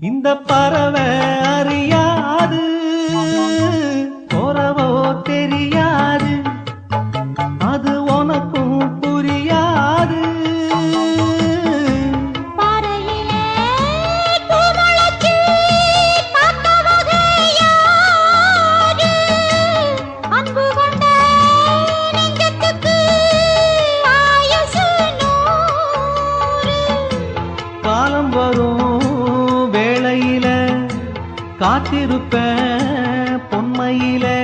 இந்த பறவை அறியாது போறவோ தெரியாது அது உனக்கும் புரியாது காலம் வரும் வேளையில காத்திருப்பேன் பொன்மையிலே